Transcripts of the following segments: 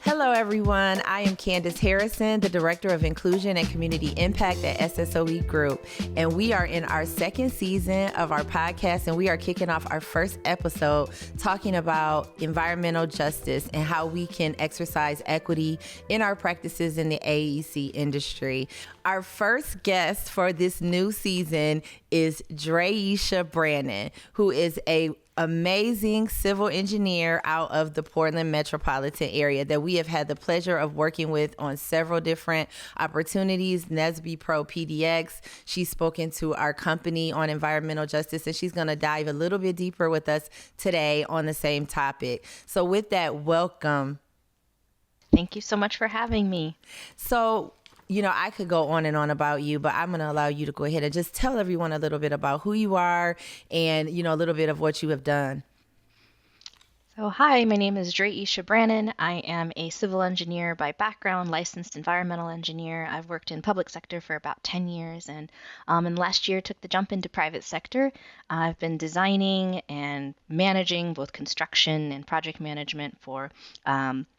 Hello, everyone. I am Candice Harrison, the Director of Inclusion and Community Impact at SSOE Group. And we are in our second season of our podcast, and we are kicking off our first episode talking about environmental justice and how we can exercise equity in our practices in the AEC industry. Our first guest for this new season is J'Reyesha Brannon, who is a amazing civil engineer out of the Portland metropolitan area that we have had the pleasure of working with on several different opportunities. NSBE Pro PDX. She's spoken to our company on environmental justice, and she's going to dive a little bit deeper with us today on the same topic. So with that, welcome. Thank you so much for having me. So, I could go on and on about you, but I'm going to allow you to go ahead and just tell everyone a little bit about who you are and, a little bit of what you have done. So, hi, my name is J'Reyesha Brannon. I am a civil engineer by background, licensed environmental engineer. I've worked in public sector for about 10 years and last year took the jump into private sector. I've been designing and managing both construction and project management for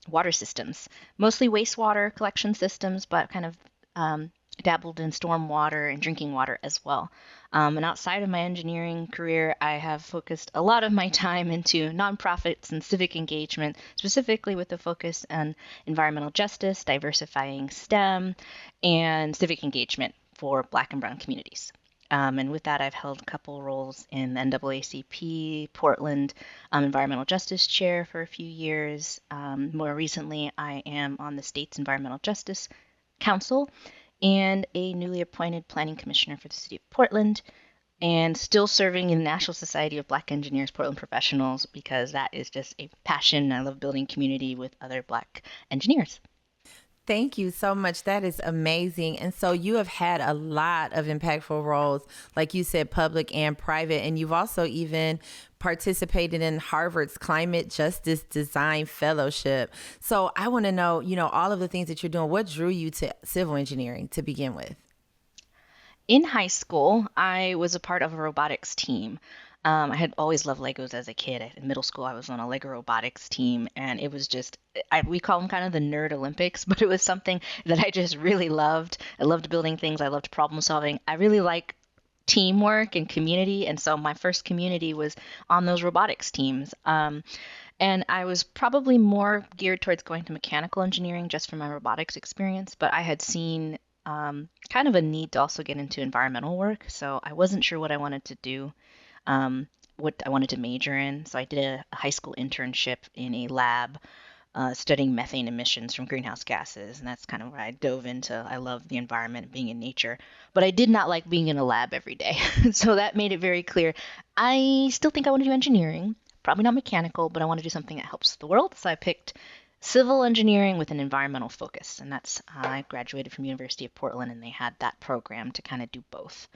water systems, mostly wastewater collection systems, but kind of dabbled in stormwater and drinking water as well. And outside of my engineering career, I have focused a lot of my time into nonprofits and civic engagement, specifically with the focus on environmental justice, diversifying STEM, and civic engagement for Black and Brown communities. And with that, I've held a couple roles in the NAACP Portland Environmental Justice Chair for a few years. More recently, I am on the state's Environmental Justice Council and a newly appointed planning commissioner for the city of Portland, and still serving in the National Society of Black Engineers Portland Professionals because that is just a passion. I love building community with other Black engineers. Thank you so much. That is amazing. And so you have had a lot of impactful roles, like you said, public and private, and you've also even participated in Harvard's Climate Justice Design Fellowship. So I want to know, all of the things that you're doing, what drew you to civil engineering to begin with? In high school, I was a part of a robotics team. I had always loved Legos as a kid. In middle school, I was on a Lego robotics team, and it was just, we call them kind of the nerd Olympics, but it was something that I just really loved. I loved building things. I loved problem solving. I really like teamwork and community, and so my first community was on those robotics teams. And I was probably more geared towards going to mechanical engineering just from my robotics experience, but I had seen kind of a need to also get into environmental work, so I wasn't sure what I wanted to do. What I wanted to major in. So I did a high school internship in a lab studying methane emissions from greenhouse gases. And that's kind of where I dove into. I love the environment and being in nature. But I did not like being in a lab every day. So that made it very clear. I still think I want to do engineering, probably not mechanical, but I want to do something that helps the world. So I picked civil engineering with an environmental focus. And that's I graduated from University of Portland, and they had that program to kind of do both.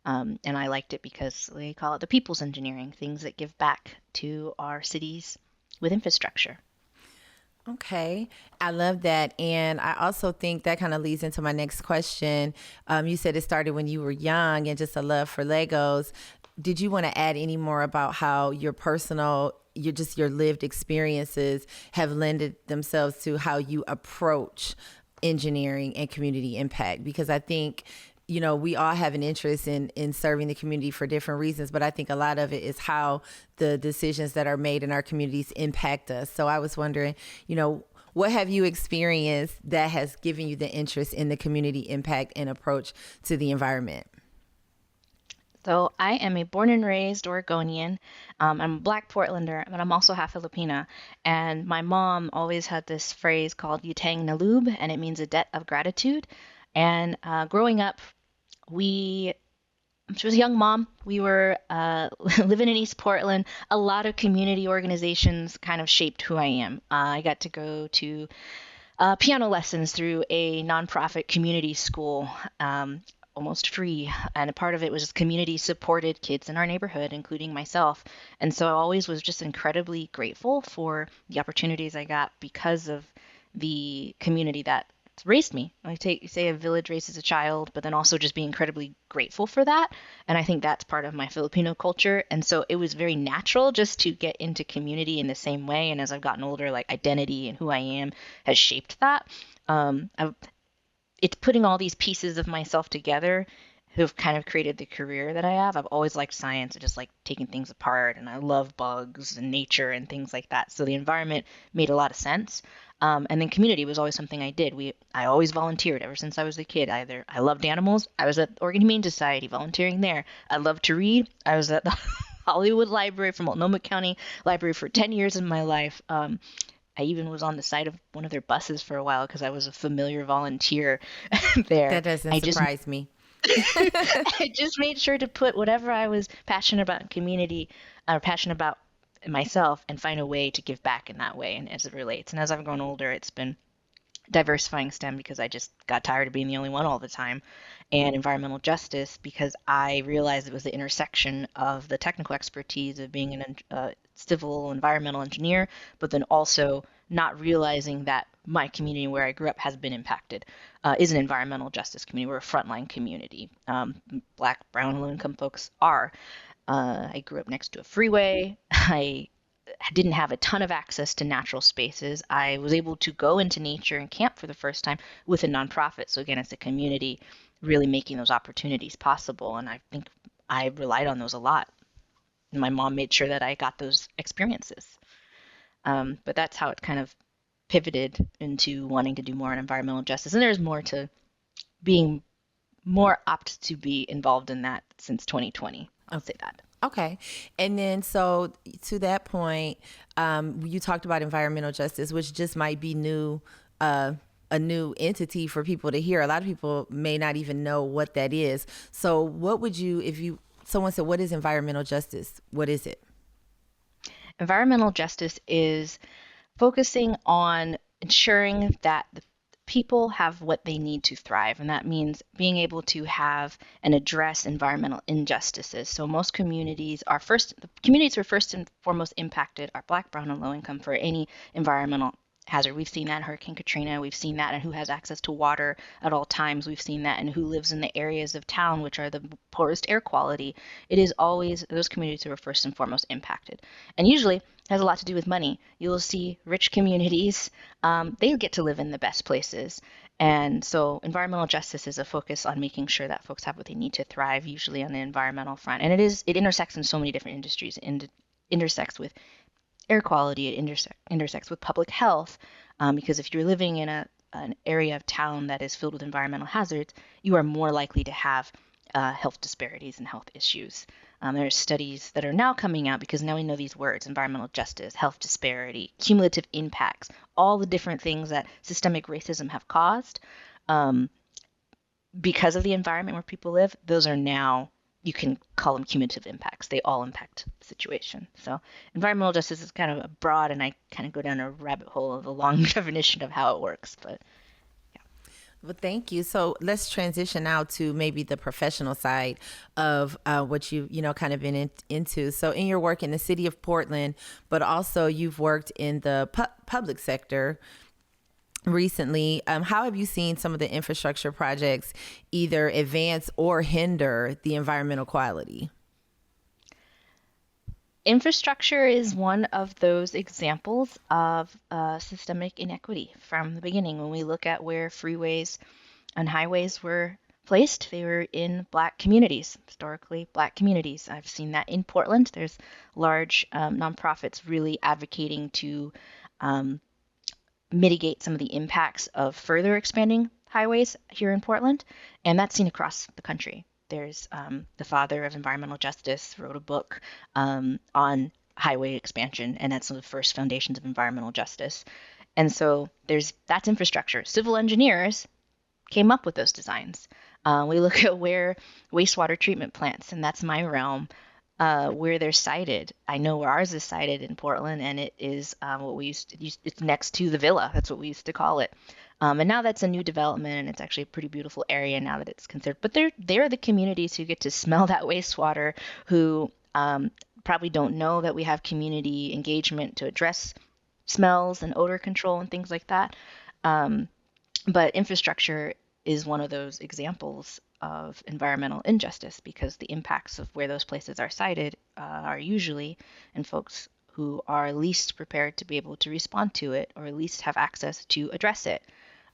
And I liked it because they call it the people's engineering, things that give back to our cities with infrastructure. Okay, I love that. And I also think that kind of leads into my next question. You said it started when you were young and just a love for Legos. Did you want to add any more about how your personal, your lived experiences have lended themselves to how you approach engineering and community impact? Because I think we all have an interest in serving the community for different reasons, but I think a lot of it is how the decisions that are made in our communities impact us. So I was wondering, what have you experienced that has given you the interest in the community impact and approach to the environment? So I am a born and raised Oregonian. I'm a Black Portlander, but I'm also half Filipina. And my mom always had this phrase called Utang na loob, and it means a debt of gratitude. And growing up, she was a young mom. We were living in East Portland. A lot of community organizations kind of shaped who I am. I got to go to piano lessons through a nonprofit community school, almost free. And a part of it was community supported kids in our neighborhood, including myself. And so I always was just incredibly grateful for the opportunities I got because of the community that raised me. I say a village raises a child, but then also just being incredibly grateful for that. And I think that's part of my Filipino culture. And so it was very natural just to get into community in the same way. And as I've gotten older, like identity and who I am has shaped that. I've it's putting all these pieces of myself together who've kind of created the career that I have. I've always liked science. I just like taking things apart, and I love bugs and nature and things like that. So the environment made a lot of sense. And then community was always something I did. I always volunteered ever since I was a kid. Either I loved animals, I was at the Oregon Humane Society volunteering there. I loved to read. I was at the Hollywood Library from Multnomah County Library for 10 years of my life. I even was on the side of one of their buses for a while because I was a familiar volunteer there. That doesn't I just surprise me. I just made sure to put whatever I was passionate about in community or passionate about myself and find a way to give back in that way and as it relates. And as I've grown older, it's been diversifying STEM because I just got tired of being the only one all the time, and environmental justice because I realized it was the intersection of the technical expertise of being a civil environmental engineer, but then also not realizing that my community where I grew up has been impacted, is an environmental justice community. We're a frontline community. Black, brown, low-income folks are. I grew up next to a freeway. I didn't have a ton of access to natural spaces. I was able to go into nature and camp for the first time with a nonprofit. So again, it's a community really making those opportunities possible. And I think I relied on those a lot. And my mom made sure that I got those experiences. But that's how it kind of pivoted into wanting to do more on environmental justice. And there's more to being more apt to be involved in that since 2020. I'll say that. Okay. And then, so to that point, you talked about environmental justice, which just might be new, a new entity for people to hear. A lot of people may not even know what that is. So what would you, someone said, what is environmental justice? What is it? Environmental justice is focusing on ensuring that the people have what they need to thrive. And that means being able to have and address environmental injustices. So most communities are the communities who are first and foremost impacted are Black, brown, and low income for any environmental hazard. We've seen that in Hurricane Katrina. We've seen that in who has access to water at all times. We've seen that in who lives in the areas of town which are the poorest air quality. It is always those communities who are first and foremost impacted. And usually it has a lot to do with money. You'll see rich communities, they get to live in the best places. And so environmental justice is a focus on making sure that folks have what they need to thrive, usually on the environmental front. And it intersects in so many different industries. It intersects with air quality, it intersects with public health, because if you're living in an area of town that is filled with environmental hazards, you are more likely to have health disparities and health issues. There are studies that are now coming out because now we know these words: environmental justice, health disparity, cumulative impacts, all the different things that systemic racism have caused because of the environment where people live. Those are now, you can call them cumulative impacts. They all impact the situation. So environmental justice is kind of broad, and I kind of go down a rabbit hole of a long definition of how it works. But Well, thank you. So let's transition now to maybe the professional side of what you kind of been into. So in your work in the city of Portland, but also you've worked in the public sector recently. How have you seen some of the infrastructure projects either advance or hinder the environmental quality? infrastructure is one of those examples of systemic inequity from the beginning. When we look at where freeways and highways were placed, they were in Black communities, historically Black communities. I've seen that in Portland. There's large nonprofits really advocating to mitigate some of the impacts of further expanding highways here in Portland, and that's seen across the country. There's the father of environmental justice wrote a book on highway expansion, and that's one of the first foundations of environmental justice. And so that's infrastructure. Civil engineers came up with those designs. We look at where wastewater treatment plants, and that's my realm, where they're sited. I know where ours is sited in Portland, and it is what we used to use. It's next to the Villa. That's what we used to call it. And now that's a new development, and it's actually a pretty beautiful area now that it's considered. But they're the communities who get to smell that wastewater, who probably don't know that we have community engagement to address smells and odor control and things like that. But infrastructure is one of those examples of environmental injustice because the impacts of where those places are sited are usually in folks who are least prepared to be able to respond to it or at least have access to address it.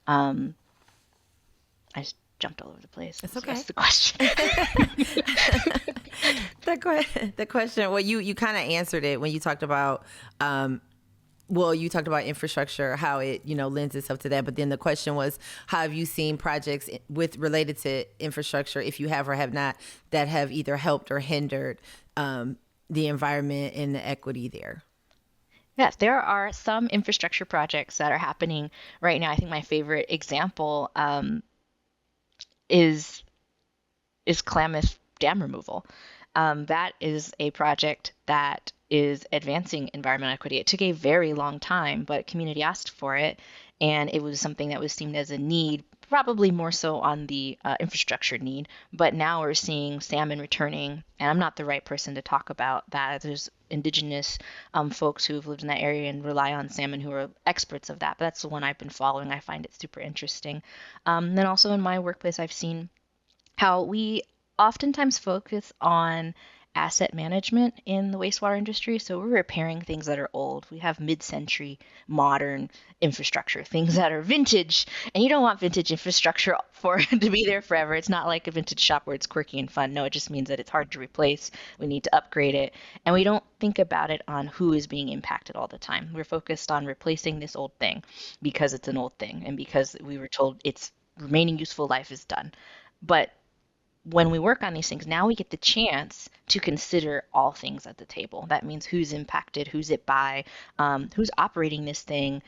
Um, I just jumped all over the place. What It's was the rest okay. of the question? The question, well, you kind of answered it when you talked about, you talked about infrastructure, how it, lends itself to that. But then the question was, how have you seen projects related to infrastructure, if you have or have not, that have either helped or hindered the environment and the equity there? Yes, there are some infrastructure projects that are happening right now. I think my favorite example is Klamath dam removal. That is a project that is advancing environmental equity. It took a very long time, but community asked for it, and it was something that was seen as a need, probably more so on the infrastructure need. But now we're seeing salmon returning, and I'm not the right person to talk about that. There's indigenous folks who've lived in that area and rely on salmon who are experts of that. But that's the one I've been following. I find it super interesting. Then also in my workplace, I've seen how we oftentimes focus on asset management in the wastewater industry. So we're repairing things that are old. We have mid-century modern infrastructure, things that are vintage, and you don't want vintage infrastructure for it to be there forever. It's not like a vintage shop where it's quirky and fun. No, it just means that it's hard to replace. We need to upgrade it, and we don't think about it on who is being impacted all the time. We're focused on replacing this old thing because it's an old thing and because we were told its remaining useful life is done. But when we work on these things, now we get the chance to consider all things at the table. That means who's impacted, who's it by, who's operating this thing,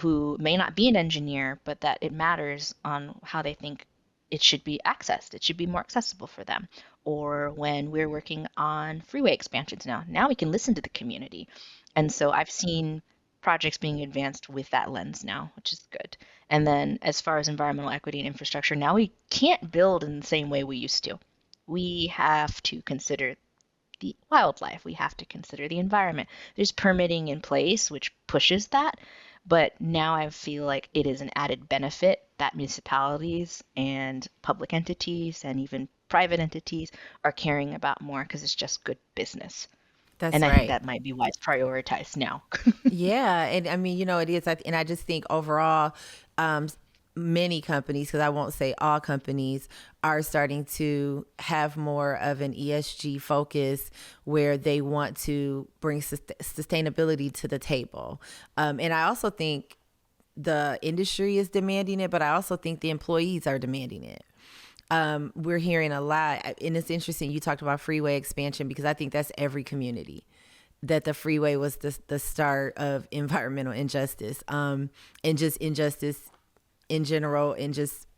who may not be an engineer, but that it matters on how they think it should be accessed. It should be more accessible for them. Or when we're working on freeway expansions now we can listen to the community. And so I've seen projects being advanced with that lens now, which is good. And then as far as environmental equity and infrastructure, now we can't build in the same way we used to. We have to consider the wildlife. We have to consider the environment. There's permitting in place, which pushes that. But now I feel like it is an added benefit that municipalities and public entities and even private entities are caring about more because it's just good business. That's And I think right. that might be why it's prioritized now. Yeah, and I mean, it is, and I just think overall, um, many companies, because I won't say all companies, are starting to have more of an ESG focus where they want to bring sustainability to the table. And I also think the industry is demanding it, but I also think the employees are demanding it. We're hearing a lot, and it's interesting you talked about freeway expansion because I think that's every community, that the freeway was the start of environmental injustice, and just injustice in general, and just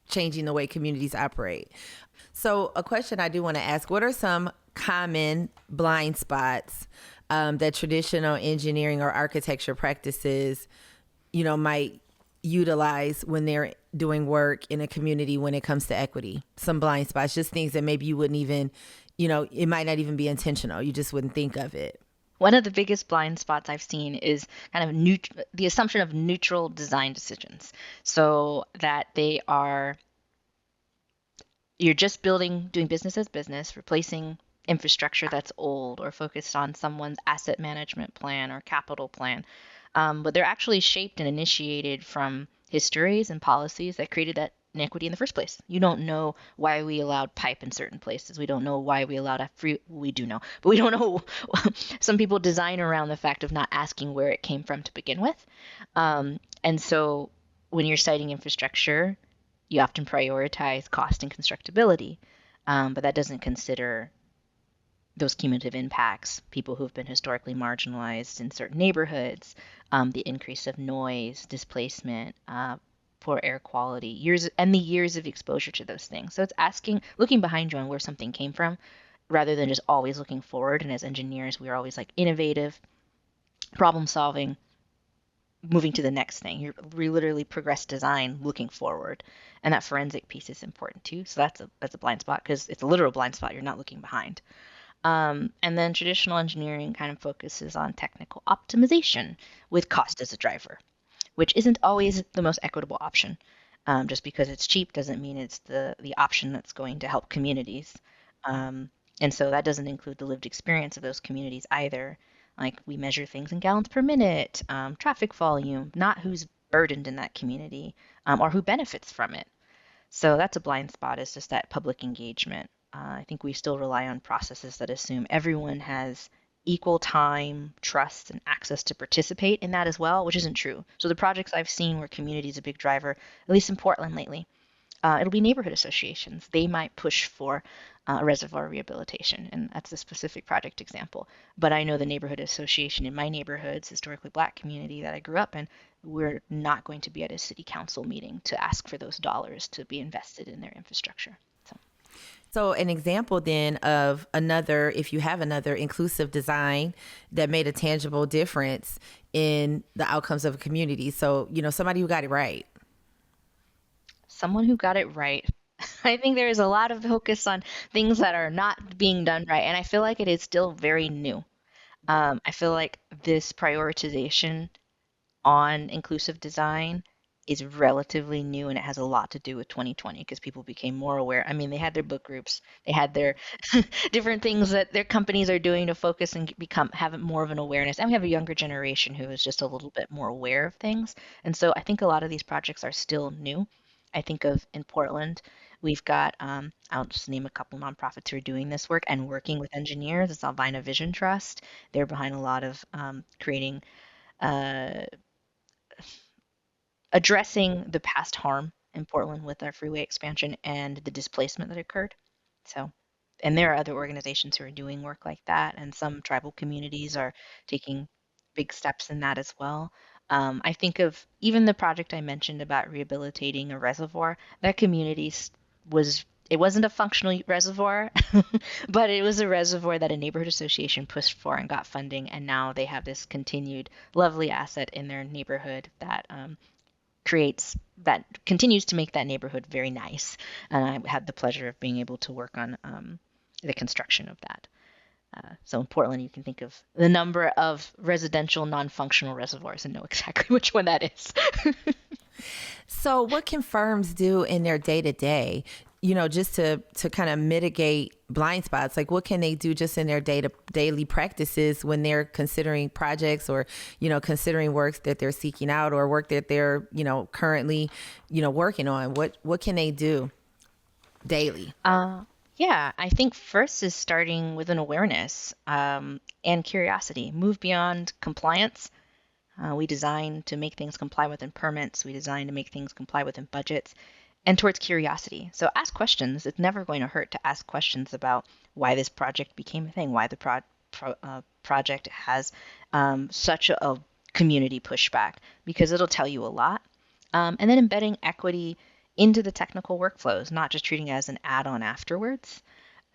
changing the way communities operate. So a question I do want to ask, what are some common blind spots that traditional engineering or architecture practices, might utilize when they're doing work in a community when it comes to equity? Some blind spots, just things that maybe you wouldn't even, it might not even be intentional. You just wouldn't think of it. One of the biggest blind spots I've seen is kind of the assumption of neutral design decisions. So that you're just doing business as business, replacing infrastructure that's old or focused on someone's asset management plan or capital plan. But they're actually shaped and initiated from histories and policies that created that inequity in the first place. You don't know why we allowed pipe in certain places. We don't know why we allowed a free. We do know, but we don't know. Some people design around the fact of not asking where it came from to begin with. And so when you're citing infrastructure, you often prioritize cost and constructability, but that doesn't consider those cumulative impacts, people who've been historically marginalized in certain neighborhoods, the increase of noise, displacement, poor air quality, the years of exposure to those things. So it's looking behind you on where something came from, rather than just always looking forward. And as engineers, we are always like innovative, problem solving, moving to the next thing. We literally progress design looking forward. And that forensic piece is important too. So that's a blind spot because it's a literal blind spot. You're not looking behind. And then traditional engineering kind of focuses on technical optimization with cost as a driver. which isn't always the most equitable option. Just because it's cheap doesn't mean it's the option that's going to help communities. Um, and so that doesn't include the lived experience of those communities either. Like we measure things in gallons per minute, traffic volume, not who's burdened in that community or who benefits from it. So that's a blind spot, is just that public engagement. I think we still rely on processes that assume everyone has equal time, trust, and access to participate in that as well, which isn't true. So the projects I've seen where community is a big driver, at least in Portland lately, it'll be neighborhood associations. They might push for reservoir rehabilitation, and that's a specific project example. But I know the neighborhood association in my neighborhood's historically Black community that I grew up in, we're not going to be at a city council meeting to ask for those dollars to be invested in their infrastructure. So an example then of another, if you have another inclusive design that made a tangible difference in the outcomes of a community. So, somebody who got it right. Someone who got it right. I think there is a lot of focus on things that are not being done right, and I feel like it is still very new. I feel like this prioritization on inclusive design is relatively new, and it has a lot to do with 2020 because people became more aware. I mean, they had their book groups, they had their different things that their companies are doing to focus and have more of an awareness. And we have a younger generation who is just a little bit more aware of things. And so I think a lot of these projects are still new. I think of in Portland, we've got, I'll just name a couple nonprofits who are doing this work and working with engineers. It's Alvina Vision Trust. They're behind a lot of creating uh, addressing the past harm in Portland with our freeway expansion and the displacement that occurred. So, and there are other organizations who are doing work like that, and some tribal communities are taking big steps in that as well. I think of even the project I mentioned about rehabilitating a reservoir. That community it wasn't a functional reservoir, but it was a reservoir that a neighborhood association pushed for and got funding, and now they have this continued lovely asset in their neighborhood that continues to make that neighborhood very nice. And I had the pleasure of being able to work on the construction of that. So in Portland, you can think of the number of residential non-functional reservoirs and know exactly which one that is. So what can firms do in their day-to-day, just to kind of mitigate blind spots? Like what can they do just in their daily practices when they're considering projects or, considering works that they're seeking out or work that they're, currently, working on? What can they do daily? Yeah, I think first is starting with an awareness and curiosity. Move beyond compliance. We design to make things comply within permits. We design to make things comply within budgets, and towards curiosity. So ask questions. It's never going to hurt to ask questions about why this project became a thing, why the project has such a community pushback, because it'll tell you a lot. And then embedding equity into the technical workflows, not just treating it as an add-on afterwards.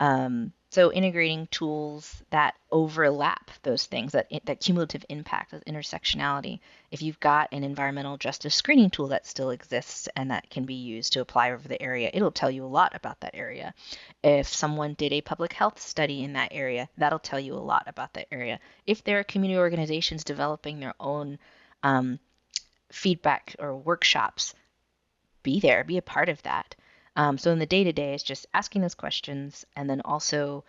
So integrating tools that overlap those things, that cumulative impact, that intersectionality. If you've got an environmental justice screening tool that still exists and that can be used to apply over the area, it'll tell you a lot about that area. If someone did a public health study in that area, that'll tell you a lot about that area. If there are community organizations developing their own feedback or workshops, be there, be a part of that. So in the day-to-day, it's just asking those questions and then also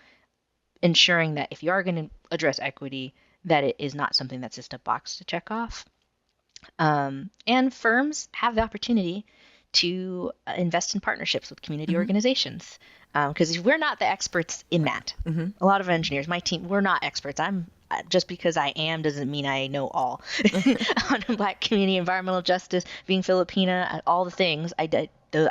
ensuring that if you are going to address equity, that it is not something that's just a box to check off. And firms have the opportunity to invest in partnerships with community organizations, because we're not the experts in that. A lot of engineers, my team, we're not experts. Just because I am doesn't mean I know all. On Black community, environmental justice, being Filipina, all the things I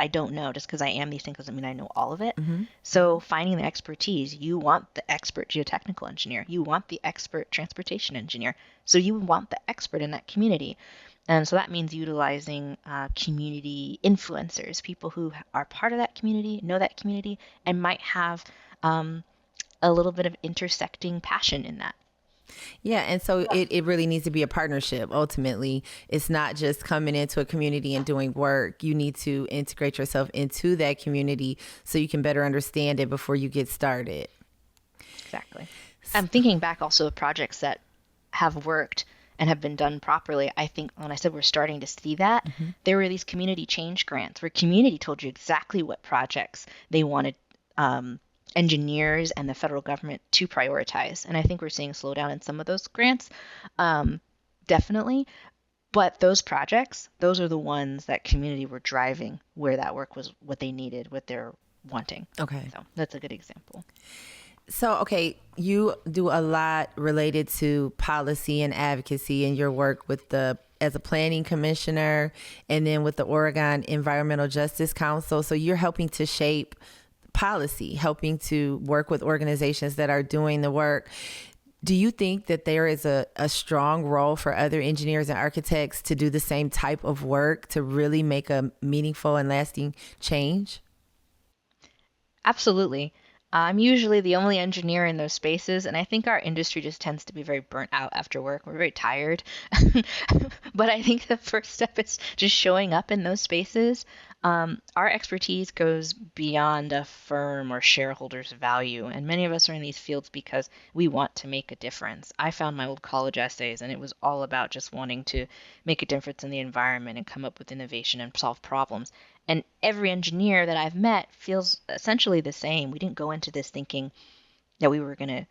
don't know. Just because I am these things doesn't mean I know all of it. So finding the expertise, you want the expert geotechnical engineer, you want the expert transportation engineer, so you want the expert in that community. And so that means utilizing community influencers, people who are part of that community, know that community, and might have a little bit of intersecting passion in that. Yeah. And so it really needs to be a partnership. Ultimately, it's not just coming into a community and doing work. You need to integrate yourself into that community so you can better understand it before you get started. Exactly. I'm thinking back also of projects that have worked and have been done properly. I think when I said we're starting to see that, there were these community change grants where community told you exactly what projects they wanted engineers and the federal government to prioritize. And I think we're seeing a slowdown in some of those grants, definitely. But those projects, those are the ones that community were driving, where that work was what they needed, what they're wanting. Okay. So that's a good example. So, okay, you do a lot related to policy and advocacy in your work as a planning commissioner and then with the Oregon Environmental Justice Council. So you're helping to shape policy, helping to work with organizations that are doing the work. Do you think that there is a strong role for other engineers and architects to do the same type of work to really make a meaningful and lasting change? Absolutely. I'm usually the only engineer in those spaces, and I think our industry just tends to be very burnt out after work. We're very tired. But I think the first step is just showing up in those spaces. Our expertise goes beyond a firm or shareholder's value, and many of us are in these fields because we want to make a difference. I found my old college essays, and it was all about just wanting to make a difference in the environment and come up with innovation and solve problems. And every engineer that I've met feels essentially the same. We didn't go into this thinking that we were going to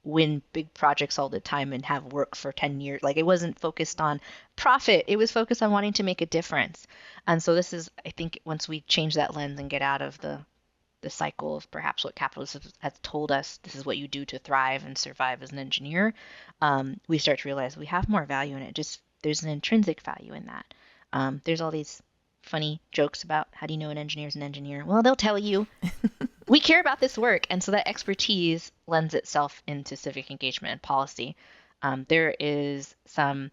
win big projects all the time and have work for 10 years. Like, it wasn't focused on profit. It was focused on wanting to make a difference. And so this is, I think, once we change that lens and get out of the cycle of perhaps what capitalism has told us, this is what you do to thrive and survive as an engineer, we start to realize we have more value in it. Just there's an intrinsic value in that. There's all these funny jokes about how do you know an engineer is an engineer? Well, they'll tell you. We care about this work, and so that expertise lends itself into civic engagement and policy. There is some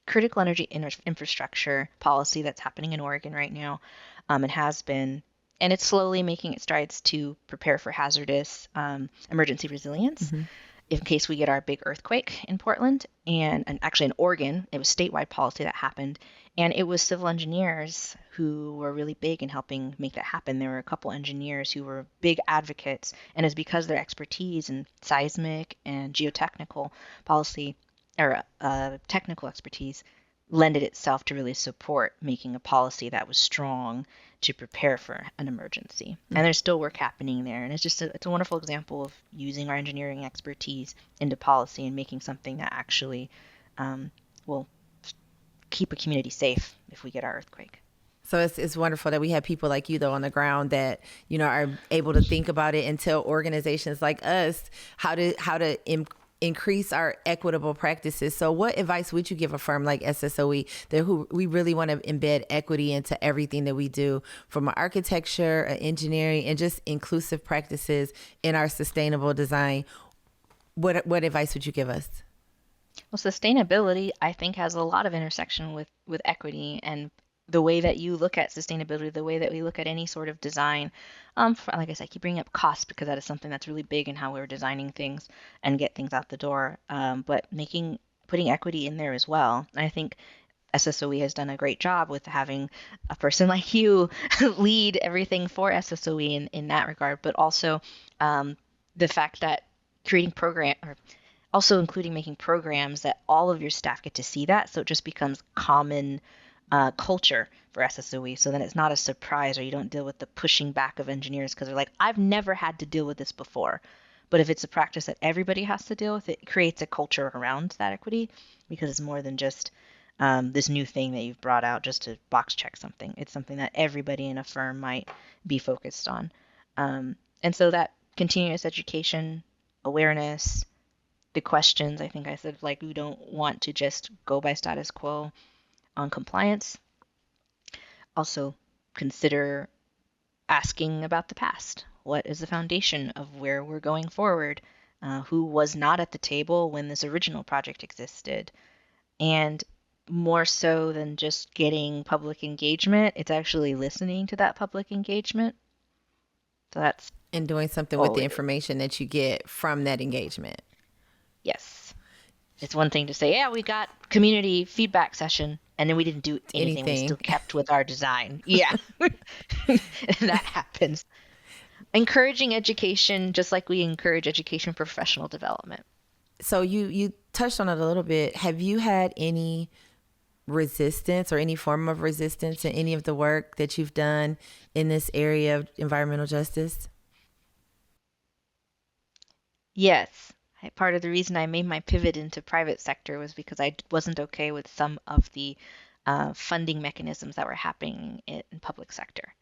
critical energy infrastructure policy that's happening in Oregon right now. It has been, and it's slowly making its strides to prepare for hazardous emergency resilience. In case we get our big earthquake in Portland, and actually in Oregon, it was statewide policy that happened. And it was civil engineers who were really big in helping make that happen. There were a couple engineers who were big advocates, and it's because their expertise in seismic and geotechnical policy, or technical expertise, lended itself to really support making a policy that was strong to prepare for an emergency. And there's still work happening there. And it's just it's a wonderful example of using our engineering expertise into policy and making something that actually will keep a community safe if we get our earthquake. So it's wonderful that we have people like you, though, on the ground that, you know, are able to think about it and tell organizations like us how to increase our equitable practices. So what advice would you give a firm like SSOE that we really want to embed equity into everything that we do, from architecture, engineering, and just inclusive practices in our sustainable design? What advice would you give us? Well, sustainability, I think, has a lot of intersection with equity, and the way that you look at sustainability, the way that we look at any sort of design. Like I said, I keep bringing up cost because that is something that's really big in how we're designing things and get things out the door. But putting equity in there as well. And I think SSOE has done a great job with having a person like you lead everything for SSOE in that regard, but also the fact that creating also including making programs that all of your staff get to see that, so it just becomes common culture for SSOE. So then it's not a surprise, or you don't deal with the pushing back of engineers because they're like, I've never had to deal with this before. But if it's a practice that everybody has to deal with, it creates a culture around that equity, because it's more than just this new thing that you've brought out just to box check something. It's something that everybody in a firm might be focused on. And so that continuous education, awareness, the questions, I think I said, like, we don't want to just go by status quo on compliance. Also consider asking about the past. What is the foundation of where we're going forward? Who was not at the table when this original project existed? And more so than just getting public engagement, it's actually listening to that public engagement. So that's... And doing something with the information that you get from that engagement. Yes. It's one thing to say, yeah, we got community feedback session, and then we didn't do anything. We still kept with our design. Yeah. That happens. Encouraging education, just like we encourage education professional development. So you touched on it a little bit. Have you had any resistance or any form of resistance in any of the work that you've done in this area of environmental justice? Yes. Part of the reason I made my pivot into private sector was because I wasn't okay with some of the funding mechanisms that were happening in public sector.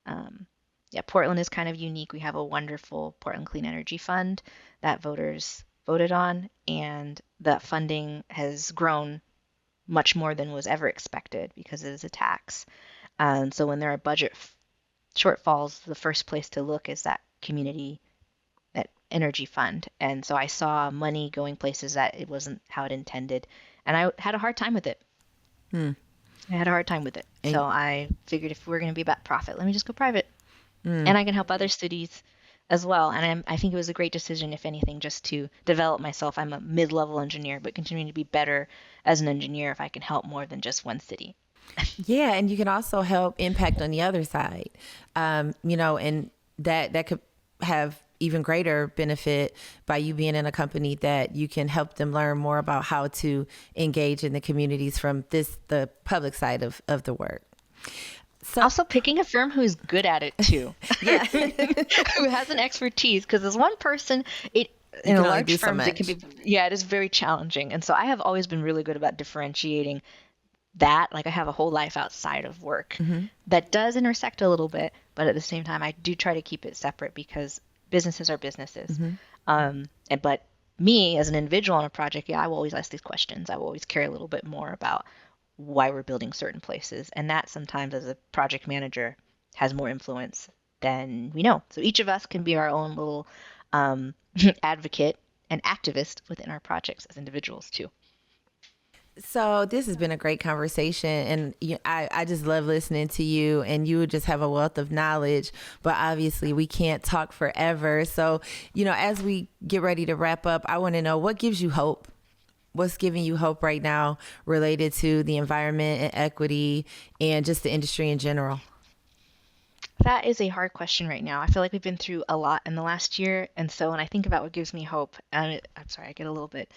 Um, yeah, Portland is kind of unique. We have a wonderful Portland Clean Energy Fund that voters voted on, and that funding has grown much more than was ever expected because it is a tax. And so when there are budget shortfalls, the first place to look is that community, that energy fund. And so I saw money going places that it wasn't how it intended. And I had a hard time with it. Hmm. I had a hard time with it. And, So I figured if we're going to be about profit, let me just go private. mm, And I can help other cities as well. And I think it was a great decision, if anything, just to develop myself. I'm a mid-level engineer, but continuing to be better as an engineer if I can help more than just one city. yeah, and you can also help impact on the other side, and that could have even greater benefit by you being in a company that you can help them learn more about how to engage in the communities from the public side of the work. So Also, picking a firm who's good at it too, yeah, who has an expertise, because as one person, in can a only large do so firms, it can much. be, yeah, it is very challenging. And so I have always been really good about differentiating that. Like I have a whole life outside of work Hmm. that does intersect a little bit, but at the same time, I do try to keep it separate because businesses are businesses. Hmm. But me as an individual on a project, yeah, I will always ask these questions. I will always care a little bit more about why we're building certain places. And that sometimes as a project manager has more influence than we know. So each of us can be our own little um, advocate and activist within our projects as individuals too. So this has been a great conversation, and I just love listening to you, and you just have a wealth of knowledge, but obviously we can't talk forever. So, as we get ready to wrap up, I want to know what gives you hope. What's giving you hope right now related to the environment and equity and just the industry in general? That is a hard question right now. I feel like we've been through a lot in the last year. And so when I think about what gives me hope, I'm sorry, I get a little bit.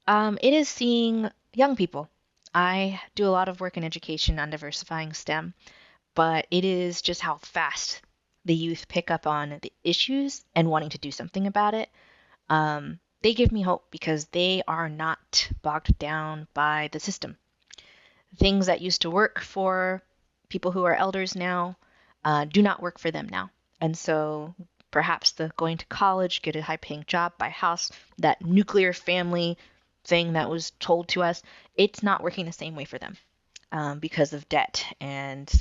It is seeing young people. I do a lot of work in education on diversifying STEM, but it is just how fast the youth pick up on the issues and wanting to do something about it. They give me hope because they are not bogged down by the system. Things that used to work for people who are elders now do not work for them now. And so perhaps the going to college, get a high paying job, buy a house, that nuclear family thing that was told to us, it's not working the same way for them because of debt and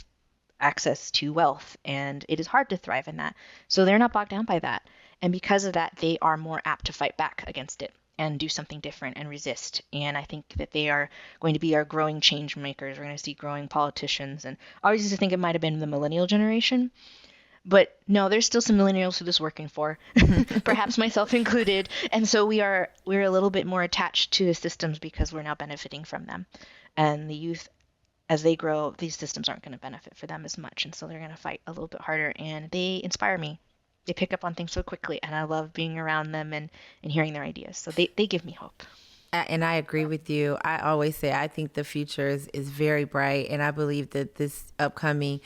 access to wealth. And it is hard to thrive in that. So they're not bogged down by that. And because of that, they are more apt to fight back against it and do something different and resist. And I think that they are going to be our growing change makers. We're going to see growing politicians. And I always used to think it might have been the millennial generation. But no, there's still some millennials who this is working for, perhaps myself included. And so we're a little bit more attached to the systems because we're now benefiting from them. And the youth, as they grow, these systems aren't going to benefit for them as much. And so they're going to fight a little bit harder. And they inspire me. They pick up on things so quickly. And I love being around them and hearing their ideas. So they give me hope. And I agree with you. I always say I think the future is very bright, and I believe that this upcoming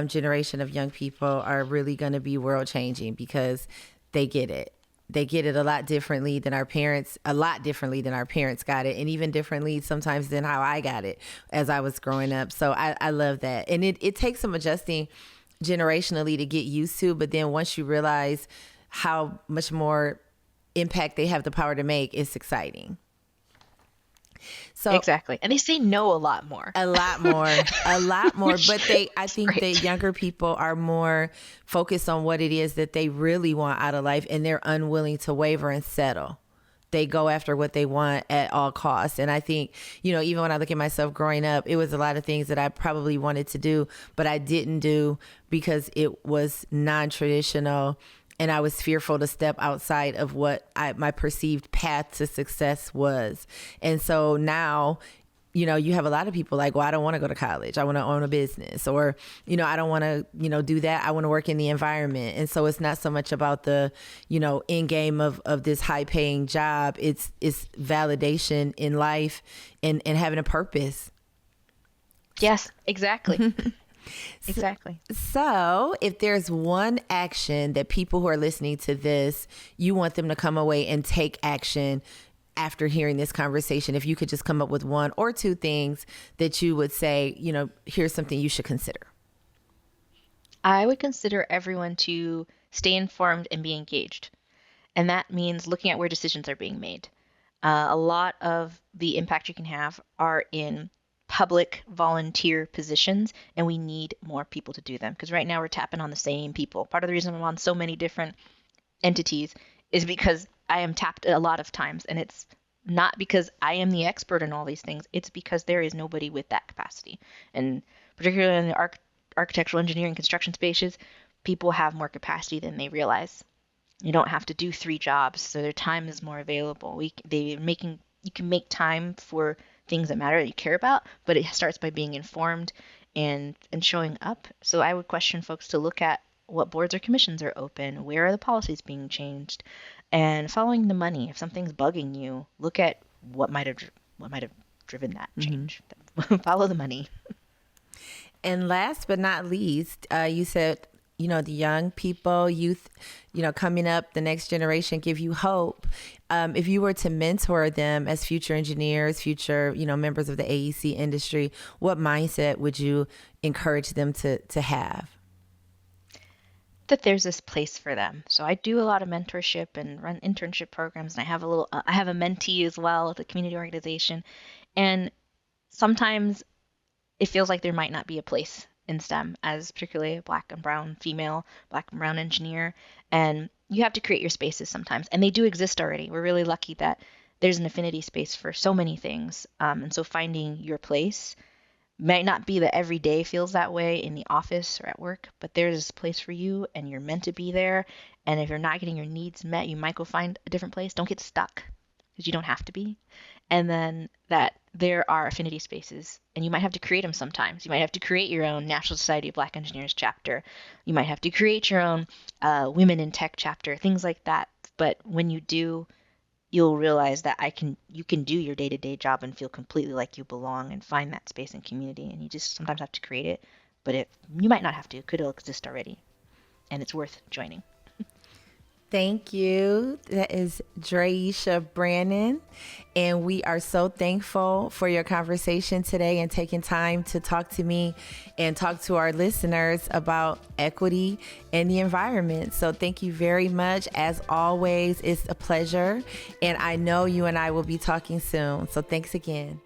generation of young people are really going to be world changing because they get it. They get it a lot differently than our parents, got it, and even differently sometimes than how I got it as I was growing up. So I love that. And it takes some adjusting generationally to get used to, but then once you realize how much more impact they have the power to make, it's exciting. So Exactly. And they say no a lot more. a lot more, Which but I is think that great. younger people are more focused on what it is that they really want out of life, and they're unwilling to waver and settle. They go after what they want at all costs. And I think, even when I look at myself growing up, it was a lot of things that I probably wanted to do, but I didn't do because it was non-traditional. And I was fearful to step outside of what my perceived path to success was. And so now, you have a lot of people like, well, I don't want to go to college. I want to own a business, or, I don't want to, do that. I want to work in the environment. And so it's not so much about the, end game of this high paying job. It's validation in life and having a purpose. Yes, exactly. Exactly. So if there's one action that people who are listening to this, you want them to come away and take action after hearing this conversation, if you could just come up with one or two things that you would say, here's something you should consider. I would consider everyone to stay informed and be engaged. And that means looking at where decisions are being made. A lot of the impact you can have are in public volunteer positions, and we need more people to do them, because right now we're tapping on the same people. Part of the reason I'm on so many different entities is because I am tapped a lot of times, and it's not because I am the expert in all these things. It's because there is nobody with that capacity. And particularly in the architectural engineering construction spaces, people have more capacity than they realize. You don't have to do 3 jobs, so their time is more available. You can make time for things that matter, that you care about, but it starts by being informed and showing up. So I would question folks to look at what boards or commissions are open, where are the policies being changed, and following the money. If something's bugging you, look at what might have driven that change. Follow the money. And last but not least, you said, the young people, youth, coming up, the next generation give you hope. If you were to mentor them as future engineers, future, members of the AEC industry, what mindset would you encourage them to have? That there's this place for them. So I do a lot of mentorship and run internship programs, and I have a mentee as well at the community organization. And sometimes it feels like there might not be a place in STEM, as particularly a Black and brown female, Black and brown engineer. And you have to create your spaces sometimes. And they do exist already. We're really lucky that there's an affinity space for so many things. And so finding your place might not be that every day feels that way in the office or at work, but there's a place for you and you're meant to be there. And if you're not getting your needs met, you might go find a different place. Don't get stuck, because you don't have to be. And then that there are affinity spaces, and you might have to create them sometimes. You might have to create your own National Society of Black Engineers chapter. You might have to create your own Women in Tech chapter, things like that. But when you do, you'll realize that you can do your day-to-day job and feel completely like you belong and find that space and community. And you just sometimes have to create it, but you might not have to. It could exist already, and it's worth joining. Thank you. That is J'Reyesha Brannon. And we are so thankful for your conversation today and taking time to talk to me and talk to our listeners about equity and the environment. So thank you very much. As always, it's a pleasure. And I know you and I will be talking soon. So thanks again.